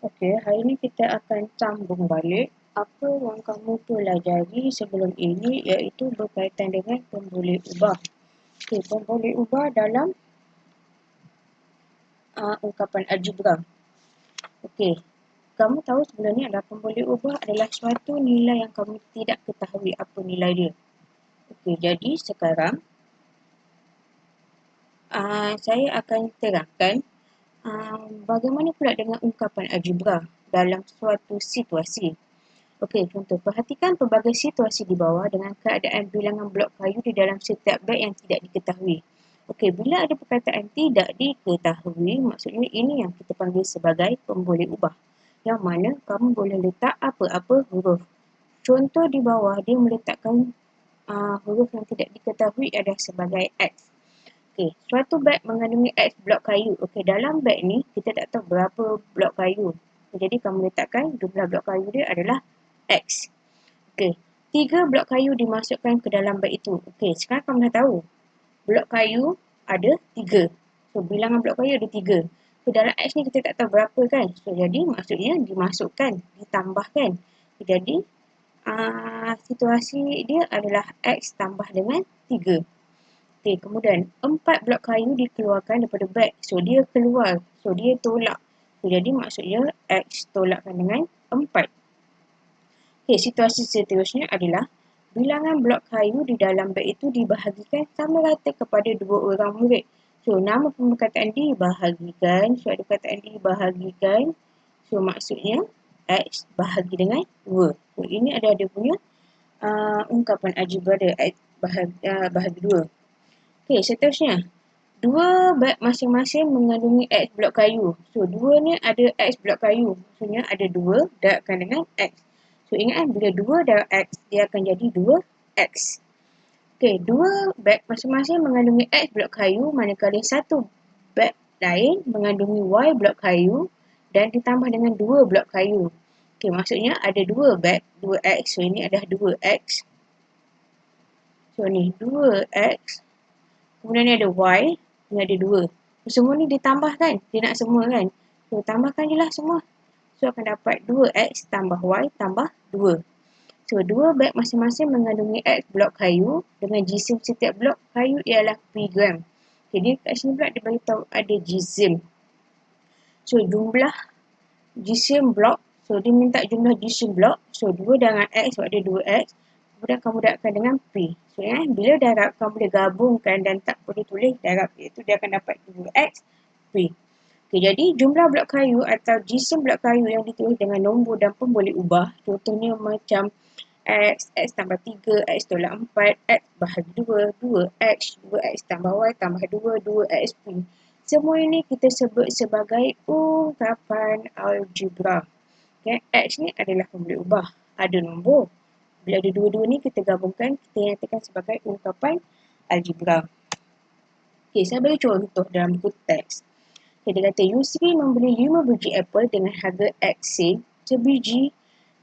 Okey, hari ini kita akan sambung balik apa yang kamu pelajari sebelum ini, iaitu berkaitan dengan pemboleh ubah. Okey, pemboleh ubah dalam ungkapan algebra. Okey, kamu tahu sebenarnya adalah pemboleh ubah adalah suatu nilai yang kamu tidak ketahui apa nilai dia. Okey, jadi sekarang saya akan terangkan bagaimana pula dengan ungkapan algebra dalam suatu situasi. Okey, contoh. Perhatikan pelbagai situasi di bawah dengan keadaan bilangan blok kayu di dalam setiap beg yang tidak diketahui. Okey, bila ada perkataan tidak diketahui, maksudnya ini yang kita panggil sebagai pemboleh ubah. Yang mana kamu boleh letak apa-apa huruf. Contoh di bawah, dia meletakkan huruf yang tidak diketahui adalah sebagai X. Okey, suatu beg mengandungi X blok kayu. Okey, dalam beg ni kita tak tahu berapa blok kayu. Jadi kamu letakkan jumlah blok kayu dia adalah X. Okey, 3 blok kayu dimasukkan ke dalam beg itu. Okey, sekarang kamu dah tahu. Blok kayu ada 3. So, bilangan blok kayu ada 3. So, dalam X ni kita tak tahu berapa kan. So, jadi maksudnya dimasukkan, ditambahkan. Jadi, situasi dia adalah X tambah dengan 3. Okey, kemudian 4 blok kayu dikeluarkan daripada beg. So, dia keluar. So, dia tolak. So, jadi maksudnya X tolakkan dengan 4. Okey, situasi seterusnya adalah bilangan blok kayu di dalam beg itu dibahagikan sama rata kepada 2 orang murid. So, nama perkataan dibahagikan. So, ada perkataan dibahagikan. So, maksudnya X bahagi dengan 2. So, ini ada punya ungkapan algebra dia, X bahagi 2. Okey, seterusnya. 2 beg masing-masing mengandungi X blok kayu. So, 2 ni ada X blok kayu. Maksudnya ada 2 darabkan dengan X. So, ingat bila 2 darab X, dia akan jadi 2X. Okey, 2 beg masing-masing mengandungi X blok kayu, manakala satu beg lain mengandungi Y blok kayu dan ditambah dengan 2 blok kayu. Okey, maksudnya ada 2 beg, 2X. So, ini adalah 2X. So, ni 2X. Kemudian ni ada Y, ni ada 2. Semua ni ditambah kan? Dia nak semua kan? So, tambahkan je lah semua. So, akan dapat 2X tambah Y tambah 2. So, 2 beg masing-masing mengandungi X blok kayu dengan jisim setiap blok kayu ialah P gram. Jadi, kat sini pula dia beritahu ada jisim. So, jumlah jisim blok. So, dia minta jumlah jisim blok. So, 2 dengan X, sebab dia 2X. Kemudian kamu darabkan dengan P. So, bila darab, kamu boleh gabungkan dan tak boleh tulis darab, iaitu dia akan dapat 2X P. Okay, jadi jumlah blok kayu atau jisim blok kayu yang ditulis dengan nombor dan pemboleh ubah, contohnya macam X tambah 3, X tolak 4, X bahagi 2, 2X, 2X tambah Y tambah 2, 2X P. Semua ini kita sebut sebagai ungkapan algebra. Okay, X ni adalah pemboleh ubah, ada nombor. Bila ada dua-dua ni kita gabungkan, kita nyatakan sebagai ungkapan algebra. Okay, saya bagi contoh dalam buku teks. Okay, dia kata Yusri membeli 5 biji apple dengan harga X sen sebiji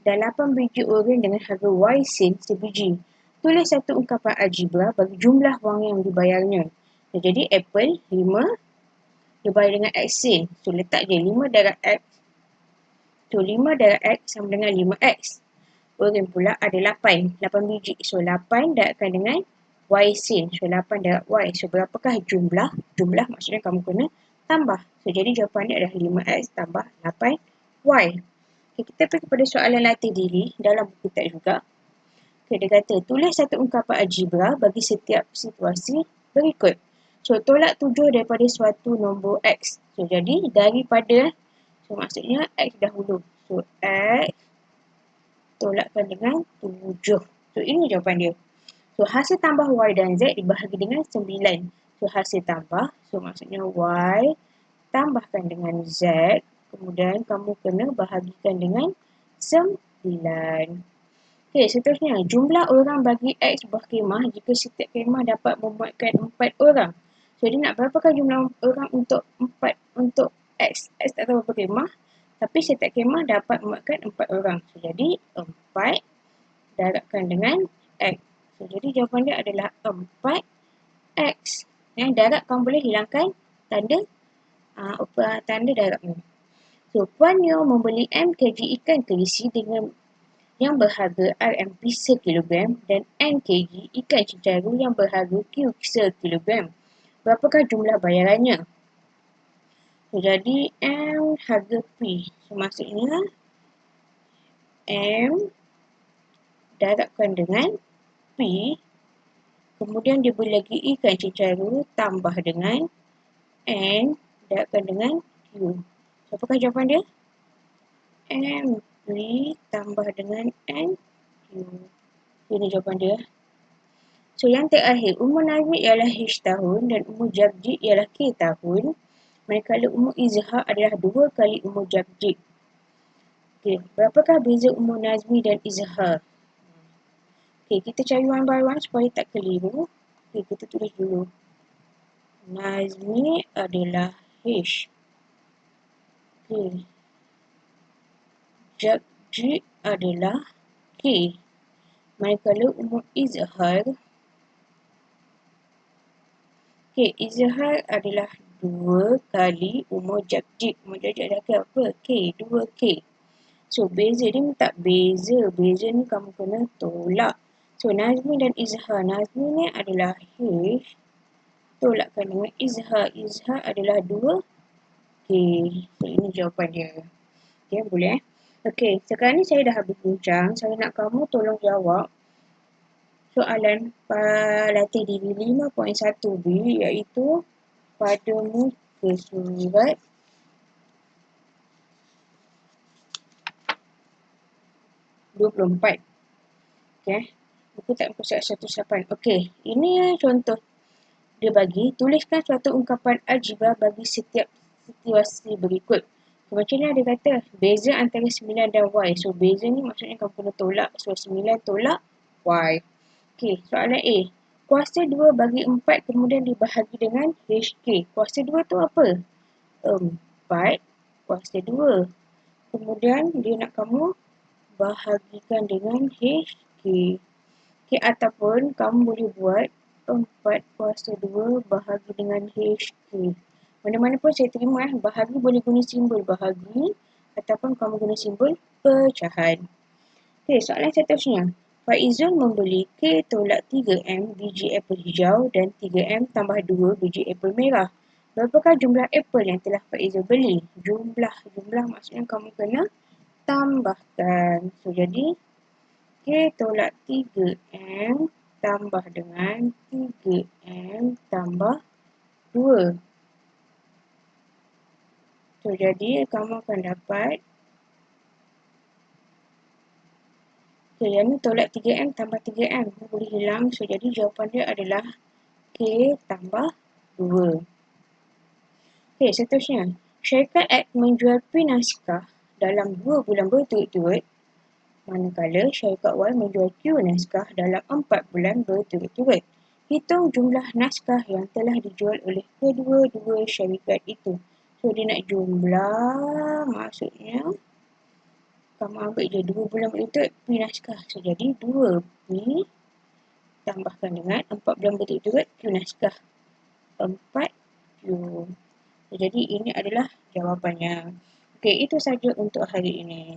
dan 8 biji oren dengan harga Y sen sebiji. Tulis satu ungkapan algebra bagi jumlah wang yang dibayarnya. Jadi apple 5 dibayar dengan X sen. So letak je 5 darab X. So 5 darab X sama dengan 5X. Oren pula ada 8 biji. So 8 darabkan dengan Y sen. So 8 darab Y. So berapakah jumlah? Jumlah maksudnya kamu kena tambah. So jadi jawapan dia adalah 5X tambah 8Y. Okay, kita pergi kepada soalan latih diri dalam buku teks juga. Okay, dia kata tulis satu ungkapan algebra bagi setiap situasi berikut. So tolak 7 daripada suatu nombor X. So jadi daripada, so maksudnya X dahulu. So X tolakkan dengan 7. So, ini jawapan dia. So, hasil tambah Y dan Z dibahagi dengan 9. So, hasil tambah. So, maksudnya Y tambahkan dengan Z. Kemudian, kamu kena bahagikan dengan 9. Okey, seterusnya. Jumlah orang bagi X buah kemah jika setiap kemah dapat memuatkan 4 orang. So, dia nak berapakah jumlah orang untuk X? X tak tahu berapa kemah. Tapi setiap kemah dapat memuatkan 4 orang. So, jadi 4 darabkan dengan X. So, jadi jawapan dia adalah 4X. Darab kamu boleh hilangkan tanda tanda darab ni. So, Puan Nio membeli M kg ikan kelisi dengan yang berharga Rm sekilogram dan N kg ikan cicaru yang berharga Q sekilogram. Berapakah jumlah bayarannya? So, jadi M harga P. So, maksudnya M darabkan dengan P, kemudian dia beri lagi ikan cicaru tambah dengan N darabkan dengan Q. So, apakah jawapan dia? M P tambah dengan N Q. Ini jawapan dia. So, yang terakhir, umur Nazmi ialah H tahun dan umur Jabjit ialah K tahun. Manakala umur Izhar adalah 2 kali umur Jabjit. Okey, berapakah beza umur Nazmi dan Izhar? Okey, kita cari one by one supaya tak keliru. Okey, kita tulis dulu. Nazmi adalah H. Okey. Jabjit adalah K. Manakala umur Izhar, okey, Izhar adalah 2 kali umur Jabjit. Umur Jabjit adalah apa? K, 2K. So, beza dia minta beza. Beza ni kamu kena tolak. So, Nazmi dan Izhar. Nazmi ni adalah H. Tolakkan dengan Izhar. Izhar adalah 2K. So, ini jawapan dia. Okay, boleh Okay, sekarang ni saya dah habis bincang. Saya nak kamu tolong jawab soalan latih diri 5.1b iaitu pada muka surat 24. Okay. Buku tak muka surat 108. Okay. Ini contoh. Dia bagi, tuliskan suatu ungkapan algebra bagi setiap situasi berikut. Macam ni dia kata, beza antara 9 dan Y. So, beza ni maksudnya kamu kena tolak. So, 9 tolak Y. Okay, soalan A. Kuasa 2 bagi 4 kemudian dibahagi dengan HK. Kuasa 2 tu apa? 4 kuasa 2. Kemudian dia nak kamu bahagikan dengan HK. Okay, ataupun kamu boleh buat 4 kuasa 2 bahagi dengan HK. Mana-mana pun saya terima. Bahagi boleh guna simbol bahagi ataupun kamu guna simbol pecahan. Okay, soalan seterusnya. Faizul membeli K tolak 3M biji apel hijau dan 3M tambah 2 biji apel merah. Berapakah jumlah apel yang telah Faizul beli? Jumlah maksudnya kamu kena tambahkan. So, jadi K tolak 3M tambah dengan 3M tambah 2. So, jadi kamu akan dapat yang ni tolak 3M tambah 3M. Boleh hilang. So, jadi jawapan dia adalah K tambah 2. Okay, seterusnya. Syarikat X menjual P naskah dalam 2 bulan berturut-turut. Manakala syarikat Y menjual Q naskah dalam 4 bulan berturut-turut. Hitung jumlah naskah yang telah dijual oleh kedua-dua syarikat itu. So, dia nak jumlah, maksudnya kamu ambil je 2 bulan berturut-turut P naskah. So, jadi 2P tambahkan dengan 4 bulan berturut-turut Q naskah. 4Q. So, jadi ini adalah jawapannya. Okey, itu saja untuk hari ini.